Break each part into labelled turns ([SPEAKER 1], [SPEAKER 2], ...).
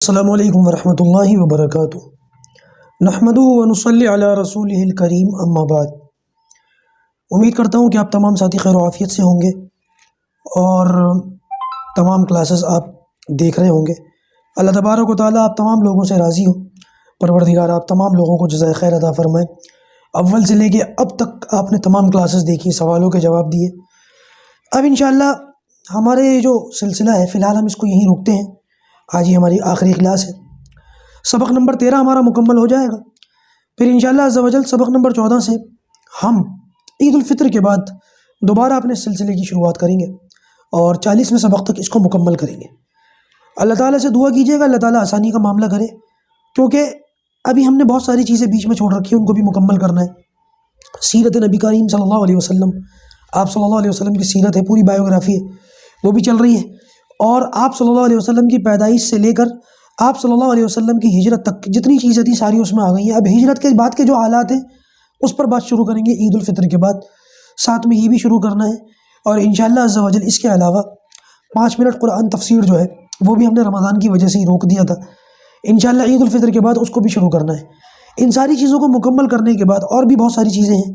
[SPEAKER 1] السلام علیکم ورحمۃ اللہ وبرکاتہ۔ نحمدہ و نصلی علی رسولہ الکریم، اما بعد۔ امید کرتا ہوں کہ آپ تمام ساتھی خیر و عافیت سے ہوں گے اور تمام کلاسز آپ دیکھ رہے ہوں گے۔ اللہ تبارک و تعالیٰ آپ تمام لوگوں سے راضی ہو۔ پروردگار آپ تمام لوگوں کو جزائے خیر عطا فرمائے۔ اول سے لے کے اب تک آپ نے تمام کلاسز دیکھی، سوالوں کے جواب دیے۔ اب انشاءاللہ ہمارے یہ جو سلسلہ ہے فی الحال ہم اس کو یہیں روکتے ہیں۔ آج ہی ہماری آخری کلاس ہے، سبق نمبر 13 ہمارا مکمل ہو جائے گا۔ پھر انشاءاللہ عز و جل سبق نمبر 14 سے ہم عید الفطر کے بعد دوبارہ اپنے سلسلے کی شروعات کریں گے اور 40ویں سبق تک اس کو مکمل کریں گے۔ اللہ تعالیٰ سے دعا کیجیے گا اللہ تعالیٰ آسانی کا معاملہ کرے، کیونکہ ابھی ہم نے بہت ساری چیزیں بیچ میں چھوڑ رکھی ہیں، ان کو بھی مکمل کرنا ہے۔ سیرت نبی کریم صلی اللہ علیہ وسلم، آپ صلی اللہ علیہ وسلم کی سیرت ہے، پوری بایوگرافی ہے، وہ بھی چل رہی ہے۔ اور آپ صلی اللہ علیہ وسلم کی پیدائش سے لے کر آپ صلی اللہ علیہ وسلم کی ہجرت تک جتنی چیزیں تھیں ساری اس میں آ گئی ہیں۔ اب ہجرت کے بعد کے جو حالات ہیں اس پر بات شروع کریں گے عید الفطر کے بعد، ساتھ میں یہ بھی شروع کرنا ہے۔ اور انشاءاللہ عز و جل اس کے علاوہ 5 منٹ قرآن تفسیر جو ہے وہ بھی ہم نے رمضان کی وجہ سے ہی روک دیا تھا، انشاءاللہ عید الفطر کے بعد اس کو بھی شروع کرنا ہے۔ ان ساری چیزوں کو مکمل کرنے کے بعد اور بھی بہت ساری چیزیں ہیں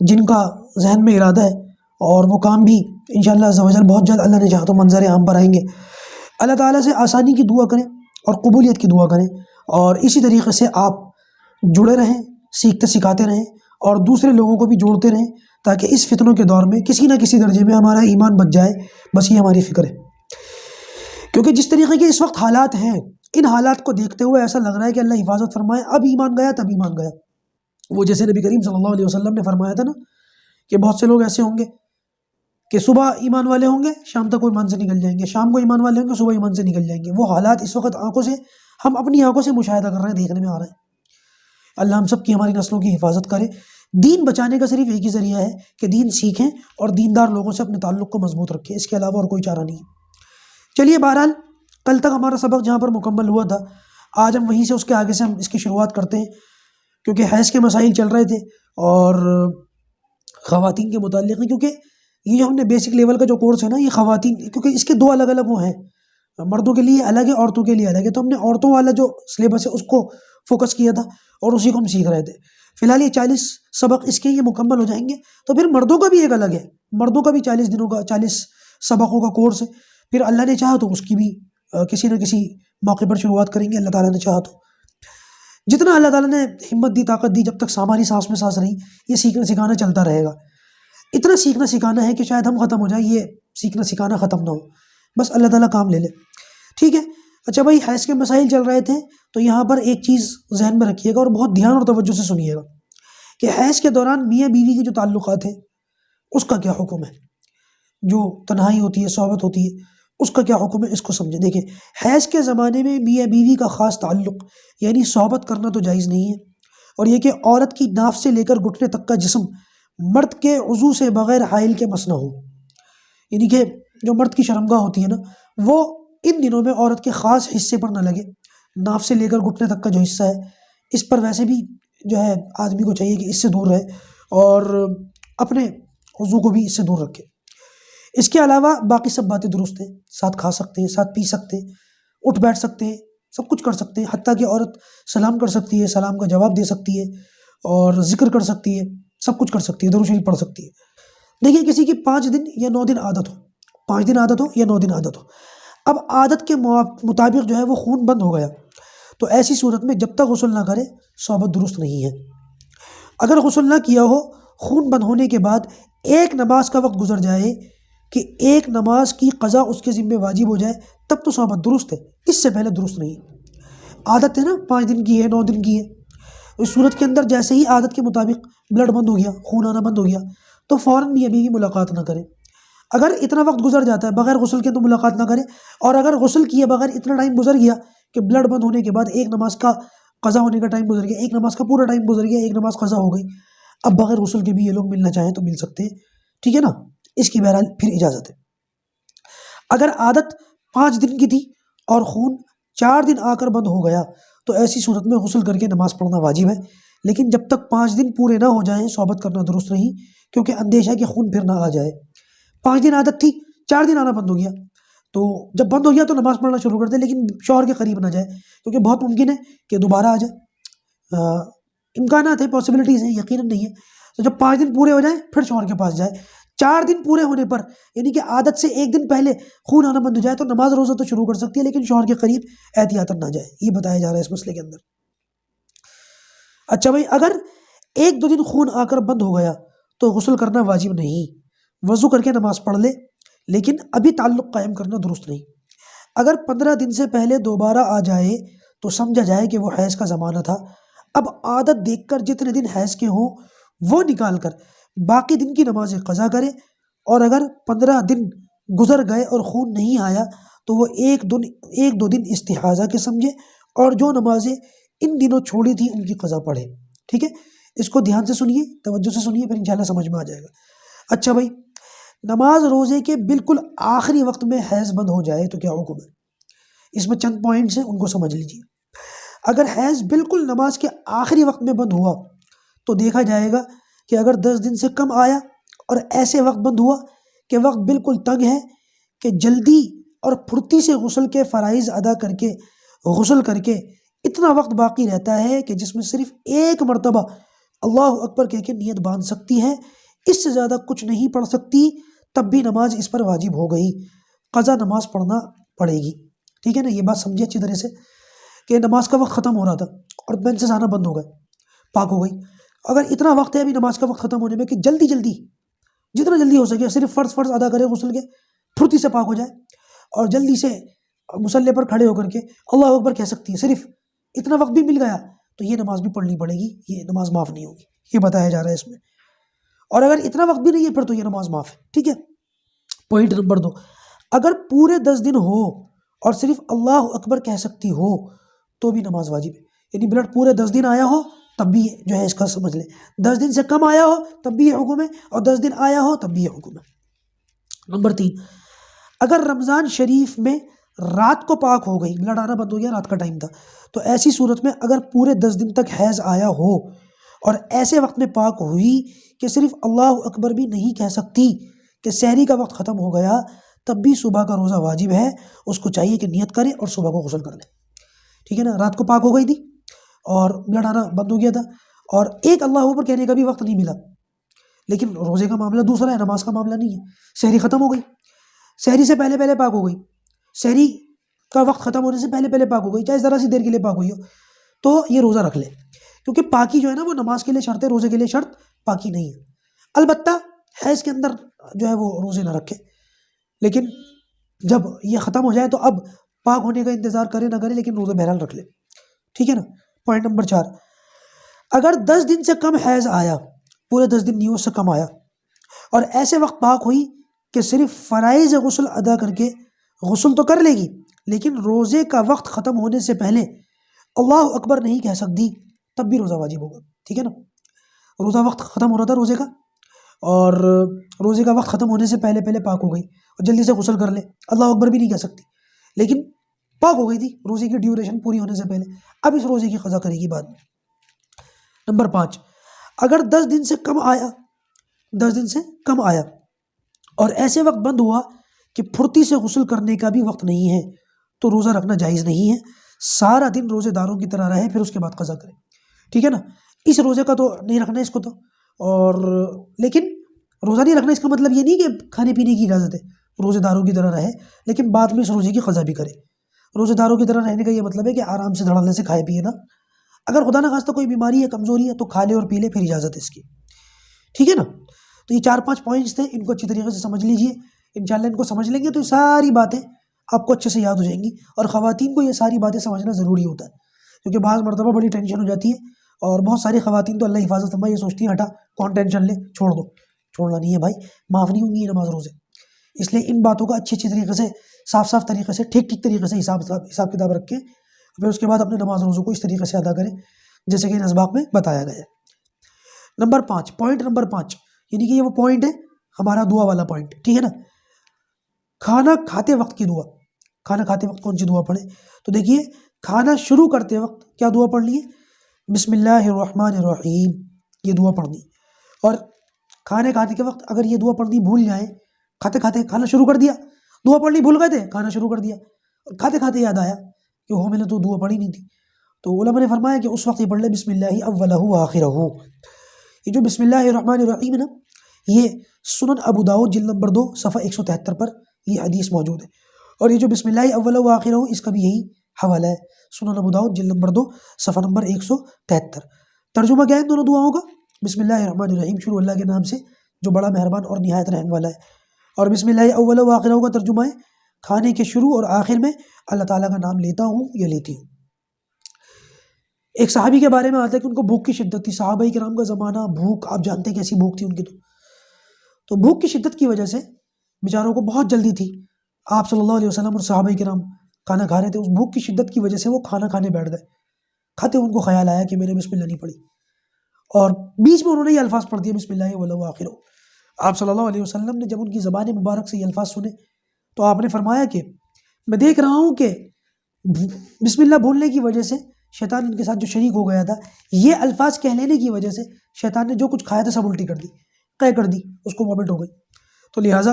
[SPEAKER 1] جن کا ذہن میں ارادہ ہے، اور وہ کام بھی انشاءاللہ عز و جل بہت جلد اللہ نے چاہا تو منظر عام پر آئیں گے۔ اللہ تعالیٰ سے آسانی کی دعا کریں اور قبولیت کی دعا کریں، اور اسی طریقے سے آپ جڑے رہیں، سیکھتے سکھاتے رہیں اور دوسرے لوگوں کو بھی جوڑتے رہیں، تاکہ اس فتنوں کے دور میں کسی نہ کسی درجے میں ہمارا ایمان بچ جائے۔ بس یہ ہماری فکر ہے، کیونکہ جس طریقے کے اس وقت حالات ہیں، ان حالات کو دیکھتے ہوئے ایسا لگ رہا ہے کہ اللہ حفاظت فرمائے، اب ایمان گیا تب ایمان گیا۔ وہ جیسے نبی کریم صلی اللہ علیہ وسلم نے فرمایا تھا نا کہ بہت سے لوگ ایسے ہوں گے کہ صبح ایمان والے ہوں گے، شام تک وہ ایمان سے نکل جائیں گے، شام کو ایمان والے ہوں گے، صبح ایمان سے نکل جائیں گے۔ وہ حالات اس وقت آنکھوں سے ہم اپنی آنکھوں سے مشاہدہ کر رہے ہیں، دیکھنے میں آ رہے ہیں۔ اللہ ہم سب کی ہماری نسلوں کی حفاظت کرے۔ دین بچانے کا صرف ایک ہی ذریعہ ہے کہ دین سیکھیں اور دیندار لوگوں سے اپنے تعلق کو مضبوط رکھیں، اس کے علاوہ اور کوئی چارہ نہیں ہے۔ چلیے بہرحال کل تک ہمارا سبق جہاں پر مکمل ہوا تھا، آج ہم وہیں سے اس کے آگے سے ہم اس کی شروعات کرتے ہیں، کیونکہ حیض کے مسائل چل رہے تھے اور خواتین کے متعلق ہیں، کیونکہ یہ جو ہم نے بیسک لیول کا جو کورس ہے نا، یہ خواتین، کیونکہ اس کے دو الگ الگ وہ ہیں، مردوں کے لیے الگ ہے، عورتوں کے لیے الگ ہے، تو ہم نے عورتوں والا جو سلیبس ہے اس کو فوکس کیا تھا اور اسی کو ہم سیکھ رہے تھے۔ فی الحال یہ 40 سبق اس کے یہ مکمل ہو جائیں گے، تو پھر مردوں کا بھی ایک الگ ہے، مردوں کا بھی 40 دنوں کا 40 سبقوں کا کورس ہے۔ پھر اللہ نے چاہا تو اس کی بھی کسی نہ کسی موقع پر شروعات کریں گے، اللہ تعالیٰ نے چاہا تو۔ جتنا اللہ تعالیٰ نے ہمت دی، طاقت دی، جب تک ہماری سانس میں سانس رہی، یہ سیکھنا سکھانا چلتا رہے گا۔ اتنا سیکھنا سکھانا ہے کہ شاید ہم ختم ہو جائیں، یہ سیکھنا سکھانا ختم نہ ہو، بس اللہ تعالیٰ کام لے لے، ٹھیک ہے۔ اچھا بھائی، حیض کے مسائل چل رہے تھے، تو یہاں پر ایک چیز ذہن میں رکھیے گا اور بہت دھیان اور توجہ سے سنیے گا کہ حیض کے دوران میاں بیوی کے جو تعلقات ہیں اس کا کیا حکم ہے، جو تنہائی ہوتی ہے، صحبت ہوتی ہے، اس کا کیا حکم ہے، اس کو سمجھیں۔ دیکھیں، حیض کے زمانے میں میاں بیوی کا خاص تعلق یعنی صحبت کرنا تو جائز نہیں ہے، اور یہ کہ عورت کی ناف سے لے کر گھٹنے تک کا جسم مرد کے عضو سے بغیر حائل کے مس نہ ہو، یعنی کہ جو مرد کی شرمگاہ ہوتی ہے نا، وہ ان دنوں میں عورت کے خاص حصے پر نہ لگے۔ ناف سے لے کر گھٹنے تک کا جو حصہ ہے اس پر ویسے بھی جو ہے آدمی کو چاہیے کہ اس سے دور رہے اور اپنے عضو کو بھی اس سے دور رکھے۔ اس کے علاوہ باقی سب باتیں درست ہیں، ساتھ کھا سکتے ہیں، ساتھ پی سکتے ہیں، اٹھ بیٹھ سکتے ہیں، سب کچھ کر سکتے ہیں، حتیٰ کہ عورت سلام کر سکتی ہے، سلام کا جواب دے سکتی ہے اور ذکر کر سکتی ہے، سب کچھ کر سکتی ہے، درود شریف پڑھ سکتی ہے۔ دیکھیے کسی کی 5 دن یا 9 دن عادت ہو، 5 دن عادت ہو یا 9 دن عادت ہو، اب عادت کے مطابق جو ہے وہ خون بند ہو گیا، تو ایسی صورت میں جب تک غسل نہ کرے صحبت درست نہیں ہے۔ اگر غسل نہ کیا ہو، خون بند ہونے کے بعد ایک نماز کا وقت گزر جائے کہ ایک نماز کی قضا اس کے ذمہ واجب ہو جائے، تب تو صحبت درست ہے، اس سے پہلے درست نہیں ہے۔ عادت ہے نا 5 دن کی ہے، 9 دن کی ہے، اس صورت کے اندر جیسے ہی عادت کے مطابق بلڈ بند ہو گیا، خون آنا بند ہو گیا، تو فوراً میاں بیوی ملاقات نہ کریں۔ اگر اتنا وقت گزر جاتا ہے بغیر غسل کے تو ملاقات نہ کریں، اور اگر غسل کیے بغیر اتنا ٹائم گزر گیا کہ بلڈ بند ہونے کے بعد ایک نماز کا قضا ہونے کا ٹائم گزر گیا، ایک نماز کا پورا ٹائم گزر گیا، ایک نماز قضا ہو گئی، اب بغیر غسل کے بھی یہ لوگ ملنا چاہیں تو مل سکتے ہیں، ٹھیک ہے نا، اس کی بہرحال پھر اجازت ہے۔ اگر عادت 5 دن کی تھی اور خون 4 دن آ کر بند ہو گیا تو ایسی صورت میں غسل کر کے نماز پڑھنا واجب ہے، لیکن جب تک 5 دن پورے نہ ہو جائیں صحبت کرنا درست نہیں، کیونکہ اندیشہ ہے کہ خون پھر نہ آ جائے۔ 5 دن عادت تھی، 4 دن آنا بند ہو گیا، تو جب بند ہو گیا تو نماز پڑھنا شروع کر دے، لیکن شوہر کے قریب نہ جائے، کیونکہ بہت ممکن ہے کہ دوبارہ آ جائے، امکانات ہے، پاسبلٹیز ہیں، یقیناً نہیں ہے۔ تو جب 5 دن پورے ہو جائیں پھر شوہر کے پاس جائے۔ 4 دن پورے ہونے پر، یعنی کہ عادت سے 1 دن پہلے خون آنا بند ہو جائے تو نماز روزہ تو شروع کر سکتی ہے، لیکن شوہر کے قریب احتیاطاً نہ جائے، یہ بتایا جا رہا ہے اس مسئلے کے اندر۔ اچھا بھائی، اگر 1-2 دن خون آ کر بند ہو گیا تو غسل کرنا واجب نہیں، وضو کر کے نماز پڑھ لے، لیکن ابھی تعلق قائم کرنا درست نہیں۔ اگر 15 دن سے پہلے دوبارہ آ جائے تو سمجھا جائے کہ وہ حیض کا زمانہ تھا۔ اب عادت دیکھ کر جتنے دن حیض کے ہوں وہ نکال کر باقی دن کی نماز قضا کرے، اور اگر 15 دن گزر گئے اور خون نہیں آیا تو وہ 1-2 دن استحاضہ کے سمجھے، اور جو نمازیں ان دنوں چھوڑی تھی ان کی قضا پڑھے۔ ٹھیک ہے، اس کو دھیان سے سنیے، توجہ سے سنیے، پھر انشاءاللہ سمجھ میں آ جائے گا۔ اچھا بھائی، نماز روزے کے بالکل آخری وقت میں حیض بند ہو جائے تو کیا حکم ہے؟ اس میں چند پوائنٹس ہیں، ان کو سمجھ لیجیے۔ اگر حیض بالکل نماز کے آخری وقت میں بند ہوا تو دیکھا جائے گا کہ اگر 10 دن سے کم آیا اور ایسے وقت بند ہوا کہ وقت بالکل تنگ ہے کہ جلدی اور پھرتی سے غسل کے فرائض ادا کر کے غسل کر کے اتنا وقت باقی رہتا ہے کہ جس میں صرف ایک مرتبہ اللہ اکبر کہہ کے نیت باندھ سکتی ہے، اس سے زیادہ کچھ نہیں پڑھ سکتی، تب بھی نماز اس پر واجب ہو گئی، قضا نماز پڑھنا پڑے گی۔ ٹھیک ہے نا، یہ بات سمجھے اچھی طرح سے کہ نماز کا وقت ختم ہو رہا تھا اور مینسز آنا بند ہو گئے، پاک ہو گئی۔ اگر اتنا وقت ہے ابھی نماز کا وقت ختم ہونے میں کہ جلدی جتنا جلدی ہو سکے صرف فرض ادا کرے غسل کے، پھرتی سے پاک ہو جائے اور جلدی سے مصلی پر کھڑے ہو کر کے اللہ اکبر کہہ سکتی ہے، صرف اتنا وقت بھی مل گیا تو یہ نماز بھی پڑھنی پڑے گی، یہ نماز معاف نہیں ہوگی، یہ بتایا جا رہا ہے اس میں۔ اور اگر اتنا وقت بھی نہیں ہے پھر تو یہ نماز معاف ہے۔ ٹھیک ہے، پوائنٹ نمبر 2، اگر پورے 10 دن ہو اور صرف اللہ اکبر کہہ سکتی ہو تو بھی نماز واجب ہے، یعنی بلڈ پورے 10 دن آیا ہو تب بھی جو ہے اس کا سمجھ لیں، 10 دن سے کم آیا ہو تب بھی یہ حکم ہے، اور 10 دن آیا ہو تب بھی یہ حکم ہے۔ نمبر 3، اگر رمضان شریف میں رات کو پاک ہو گئی، بلڈ آنا بند ہو گیا، رات کا ٹائم تھا، تو ایسی صورت میں اگر پورے 10 دن تک حیض آیا ہو اور ایسے وقت میں پاک ہوئی کہ صرف اللہ اکبر بھی نہیں کہہ سکتی کہ سحری کا وقت ختم ہو گیا، تب بھی صبح کا روزہ واجب ہے، اس کو چاہیے کہ نیت کرے اور صبح کو غسل کر لے۔ ٹھیک ہے نا، رات کو پاک ہو گئی تھی اور بلڈ آنا بند ہو گیا تھا اور ایک اللہ اکبر کہنے کا بھی وقت نہیں ملا، لیکن روزے کا معاملہ دوسرا ہے، نماز کا معاملہ نہیں ہے۔ سحری ختم ہو گئی، سحری سے پہلے پہلے پاک ہو گئی، سحری کا وقت ختم ہونے سے پہلے پہلے پاک ہو گئی، چاہے ذرا سی دیر کے لیے پاک ہوئی ہو، تو یہ روزہ رکھ لے، کیونکہ پاکی جو ہے نا وہ نماز کے لیے شرط ہے، روزے کے لیے شرط پاکی نہیں ہے۔ البتہ حیض کے اندر جو ہے وہ روزے نہ رکھے، لیکن جب یہ ختم ہو جائے تو اب پاک ہونے کا انتظار کرے نہ کرے، لیکن روزہ بہرحال رکھ لے۔ ٹھیک ہے نا۔ پوائنٹ نمبر 4، اگر 10 دن سے کم حیض آیا، پورے 10 دن نہیں اس سے کم آیا، اور ایسے وقت پاک ہوئی کہ صرف فرائض غسل ادا کر کے غسل تو کر لے گی لیکن روزے کا وقت ختم ہونے سے پہلے اللہ اکبر نہیں کہہ سکتی، تب بھی روزہ واجب ہوگا۔ ٹھیک ہے نا، روزہ وقت ختم ہو رہا تھا روزے کا، اور روزے کا وقت ختم ہونے سے پہلے پہلے پاک ہو گئی اور جلدی سے غسل کر لے، اللہ اکبر بھی نہیں کہہ سکتی، لیکن پاک ہو گئی تھی روزے کی ڈیوریشن پوری ہونے سے پہلے، اب اس روزے کی قضا کرے گی بعد میں۔ نمبر 5، اگر 10 دن سے کم آیا، 10 دن سے کم آیا اور ایسے وقت بند ہوا کہ پھرتی سے غسل کرنے کا بھی وقت نہیں ہے تو روزہ رکھنا جائز نہیں ہے، سارا دن روزے داروں کی طرح رہے، پھر اس کے بعد قضا کرے۔ ٹھیک ہے نا، اس روزے کا تو نہیں رکھنا اس کو تو، اور لیکن روزہ نہیں رکھنا اس کا مطلب یہ نہیں کہ کھانے پینے کی اجازت ہے، روزے داروں کی طرح رہے لیکن بعد میں اس روزے کی قضا بھی کرے۔ روزے داروں کی طرح رہنے کا یہ مطلب ہے کہ آرام سے دھڑلے سے کھائے پیے نا، اگر خدا نہ خواستہ کوئی بیماری ہے، کمزوری ہے تو کھا لے اور پی لے، پھر اجازت ہے اس کی۔ ٹھیک ہے نا، تو یہ 4-5 پوائنٹس تھے، ان کو اچھی طریقے سے سمجھ لیجئے، انشاءاللہ ان کو سمجھ لیں گے تو یہ ساری باتیں آپ کو اچھے سے یاد ہو جائیں گی، اور خواتین کو یہ ساری باتیں سمجھنا ضروری ہوتا ہے، کیونکہ بعض مرتبہ بڑی ٹینشن ہو جاتی ہے، اور بہت ساری خواتین تو اللہ حفاظت فرمائے یہ سوچتی ہیں ہٹا کون ٹینشن لے، چھوڑ دو، چھوڑنا نہیں ہے بھائی، معاف نہیں ہوں گی یہ نماز روزے، اس لیے ان باتوں کا اچھی طریقے سے، صاف طریقے سے، ٹھیک طریقے سے حساب کتاب رکھ کے پھر اس کے بعد اپنے نماز روزوں کو اس طریقے سے ادا کریں جیسے کہ ان اسباق میں بتایا گیا ہے۔ نمبر 5، پوائنٹ نمبر 5، یعنی کہ یہ وہ پوائنٹ ہے ہمارا دعا والا پوائنٹ۔ ٹھیک ہے نا، کھانا کھاتے وقت کی دعا، کھانا کھاتے وقت کون سی دعا پڑھیں؟ تو دیکھیے، کھانا شروع کرتے وقت کیا دعا پڑھنی ہے؟ بسم اللہ الرحمن الرحیم، یہ دعا پڑھنی، اور کھانے کھاتے کے وقت اگر یہ دعا پڑھنی بھول جائیں، کھاتے کھاتے کھانا شروع کر دیا دعا پڑھنی بھول گئے تھے، کھانا شروع کر دیا، اور کھاتے کھاتے یاد آیا کہ وہ میں نے تو دعا پڑھی نہیں تھی. تو علماء نے فرمایا کہ اس وقت یہ پڑھ لے بسم اللہ اولہ وآخرہ. یہ جو بسم اللہ الرحمن الرحیم ہے نا، یہ سنن ابو داؤد جلد نمبر 2 صفحہ 173 پر یہ حدیث موجود ہے. اور یہ جو بسم اللہ اولہ وآخرہ اس کا بھی یہی حوالہ ہے، سنن ابو داؤد جلد نمبر 2 صفحہ نمبر 173. ترجمہ کیا ہے ان دونوں دعاؤں کا؟ بسم اللہ الرحمن الرحیم، شروع اللہ کے نام سے جو بڑا مہربان اور نہایت رحم والا ہے. اور بسم اللہ اولہ وآخرہ کا ترجمہ ہے کھانے کے شروع اور آخر میں اللہ تعالیٰ کا نام لیتا ہوں یا لیتی ہوں. ایک صحابی کے بارے میں آتا ہے کہ ان کو بھوک کی شدت تھی. صحابہ کرام کا زمانہ، بھوک آپ جانتے ہیں کیسی بھوک تھی ان کی. تو بھوک کی شدت کی وجہ سے بیچاروں کو بہت جلدی تھی. آپ صلی اللہ علیہ وسلم اور صحابہ کرام کھانا کھا رہے تھے. اس بھوک کی شدت کی وجہ سے وہ کھانا کھانے بیٹھ گئے. کھاتے ان کو خیال آیا کہ میں نے بسم اللہ نہیں پڑھی، اور بیچ میں انہوں نے یہ الفاظ پڑھ دیے بسم اللہ اولہ وآخرہ. آپ صلی اللہ علیہ وسلم نے جب ان کی زبان مبارک سے یہ الفاظ سنے تو آپ نے فرمایا کہ میں دیکھ رہا ہوں کہ بسم اللہ بولنے کی وجہ سے شیطان ان کے ساتھ جو شریک ہو گیا تھا، یہ الفاظ کہہ لینے کی وجہ سے شیطان نے جو کچھ کھایا تھا سب الٹی کر دی، قے کر دی، اس کو وامٹ ہو گئی. تو لہٰذا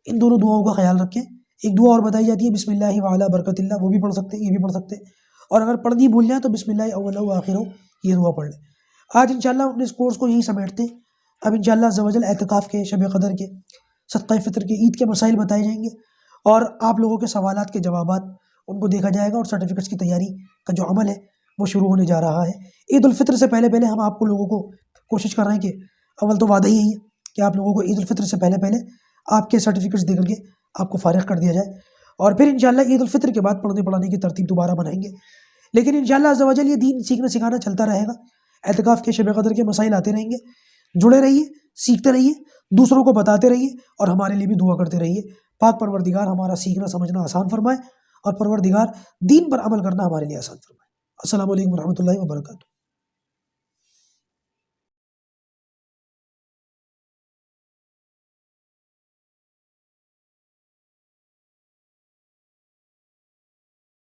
[SPEAKER 1] ان دونوں دعاؤں کا خیال رکھیں. ایک دعا اور بتائی جاتی ہے بسم اللہ وعلی برکت اللہ، وہ بھی پڑھ سکتے ہیں، یہ بھی پڑھ سکتے ہیں. اور اگر پڑھنی بھول جائیں تو بسم اللہ اولہ وآخرہ یہ دعا پڑھ لیں. آج انشاءاللہ اپنے اس کورس کو یہی سمیٹتے ہیں. اب انشاءاللہ عز و جل اعتکاف کے، شب قدر کے، صدقہ فطر کے، عید کے مسائل بتائے جائیں گے، اور آپ لوگوں کے سوالات کے جوابات ان کو دیکھا جائے گا، اور سرٹیفکیٹس کی تیاری کا جو عمل ہے وہ شروع ہونے جا رہا ہے. عید الفطر سے پہلے پہلے ہم آپ کو لوگوں کو کوشش کر رہے ہیں کہ اول تو وعدہ ہی ہے کہ آپ لوگوں کو عید الفطر سے پہلے پہلے آپ کے سرٹیفکیٹس دے کر کے آپ کو فارغ کر دیا جائے، اور پھر انشاءاللہ عید الفطر کے بعد پڑھنے پڑھانے کی ترتیب دوبارہ بنائیں گے. لیکن انشاءاللہ عز و جل یہ دین سیکھنا سکھانا چلتا رہے گا. اعتکاف کے، شب قدر کے مسائل آتے رہیں گے. جڑے رہیے، سیکھتے رہیے، دوسروں کو بتاتے رہیے، اور ہمارے لیے بھی دعا کرتے رہیے. پاک پروردگار ہمارا سیکھنا سمجھنا آسان فرمائے، اور پروردگار دین پر عمل کرنا ہمارے لیے آسان فرمائے. السلام علیکم ورحمۃ اللہ وبرکاتہ.